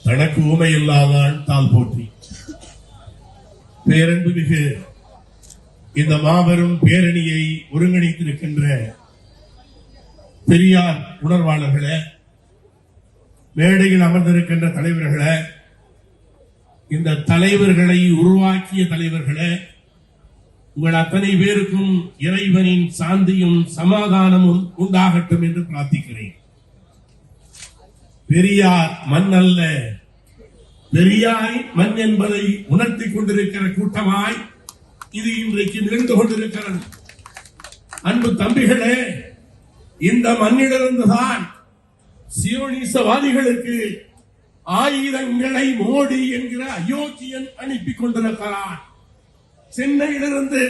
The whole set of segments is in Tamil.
தனக்கு ஊமை இல்லாதான் தால் போற்றி. பேரன்பு மிகு இந்த மாபெரும் பேரணியை ஒருங்கிணைத்திருக்கின்ற பெரியார் உணர்வாளர்களே, மேடையில் அமர்ந்திருக்கின்ற தலைவர்களே, இந்த தலைவர்களை உருவாக்கிய தலைவர்களே, உங்கள் அத்தனை பேருக்கும் இறைவனின் சாந்தியும் சமாதானமும் உண்டாகட்டும் என்று பிரார்த்திக்கிறேன். பெரியார் மண் அல்ல, பெரியாய் மண் என்பதை உணர்த்தி கொண்டிருக்கிற கூட்டமாய் இது இன்றைக்கு நிகழ்ந்து கொண்டிருக்கிறது. அன்பு தம்பிகளே, இந்த மண்ணிலிருந்துதான் சியோனிசவாதிகளுக்கு ஆயுதங்களை மோடி என்கிற அயோக்கியன் அனுப்பி கொண்டிருக்கிறான். சென்னையிலிருந்து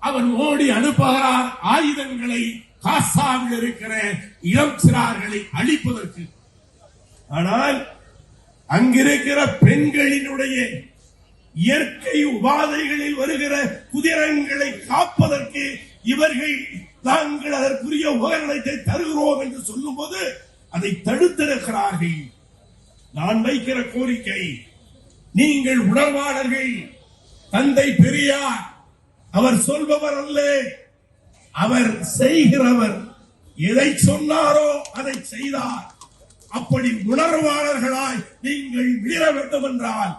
அவன் மோடி அனுப்புகிறார் ஆயுதங்களை காசாவில் இருக்கிற இளம் சிறார்களை அழிப்பதற்கு. ஆனால் அங்கிருக்கிற பெண்களினுடைய இயற்கை உபாதைகளில் வருகிற குதிரங்களை காப்பதற்கு இவர்கள் தாங்கள் அதற்குரிய உபகரணத்தை தருகிறோம் என்று சொல்லும் போது அதை தடுத்திருக்கிறார்கள். நான் வைக்கிற கோரிக்கை, நீங்கள் உணர்வாளர்கள், தந்தை பெரியார் அவர் சொல்பவர் அல்ல, அவர் செய்கிறவர். எதை சொன்னாரோ அதை செய்தார். அப்படி உணர்வாளர்களாய் நீங்கள் விழ வேண்டும் என்றால்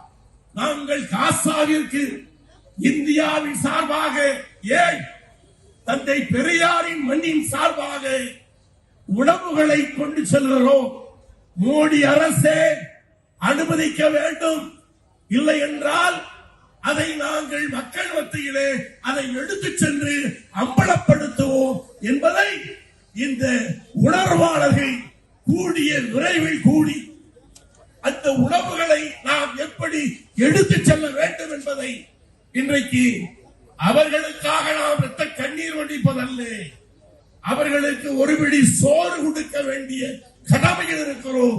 நாங்கள் காசாவிற்கு இந்தியாவின் சார்பாக, ஏன் தந்தை பெரியாரின் மண்ணின் சார்பாக உணவுகளை கொண்டு செல்கிறோம். மோடி அரசே அனுமதிக்க வேண்டும். இல்லை என்றால் அதை நாங்கள் மக்கள் மத்தியிலே அதை எடுத்துச் சென்று அம்பலப்படுத்துவோம் என்பதை இந்த உணர்வாளர்கள் கூடிய விரைவில் கூடி அந்த உணவுகளை நாம் எப்படி எடுத்துச் செல்ல வேண்டும் என்பதை இன்றைக்கு அவர்களுக்காக நாம் இரத்த கண்ணீர் வடிப்பதல்ல, அவர்களுக்கு ஒரு பிடி சோறு கொடுக்க வேண்டிய கடமையில் இருக்கிறோம்.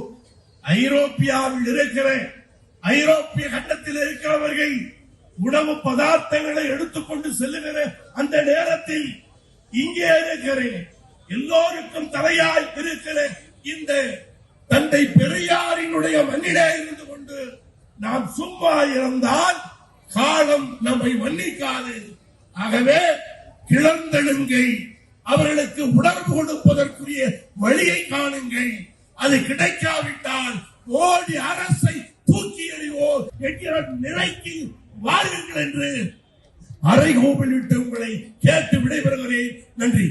ஐரோப்பியாவில் இருக்கிற ஐரோப்பிய கண்டத்தில் இருக்கிறவர்கள் உணவு பதார்த்தங்களை எடுத்துக்கொண்டு செல்லுகிற அந்த நேரத்தில் இங்கே இருக்கிற எல்லோருக்கும் தலையாய் இருக்கிற இந்த தந்தை பெரியாரினுடைய மண்ணிலே இருந்து கொண்டு நாம் சும்மா இருந்தால் காலம் நம்மை மன்னிக்காது. ஆகவே கிளர்ந்தெழுங்கள், அவர்களுக்கு உணர்வு கொடுப்பதற்குரிய வழியை காணுங்கள். அது கிடைக்காவிட்டால் மோடி அரசை தூக்கி எறிவோம் என்கிற நிலைக்கு வாருங்கள் என்று அறைகூவலிட்டு உங்களை கேட்டு விடைபெறுகிறேன். நன்றி.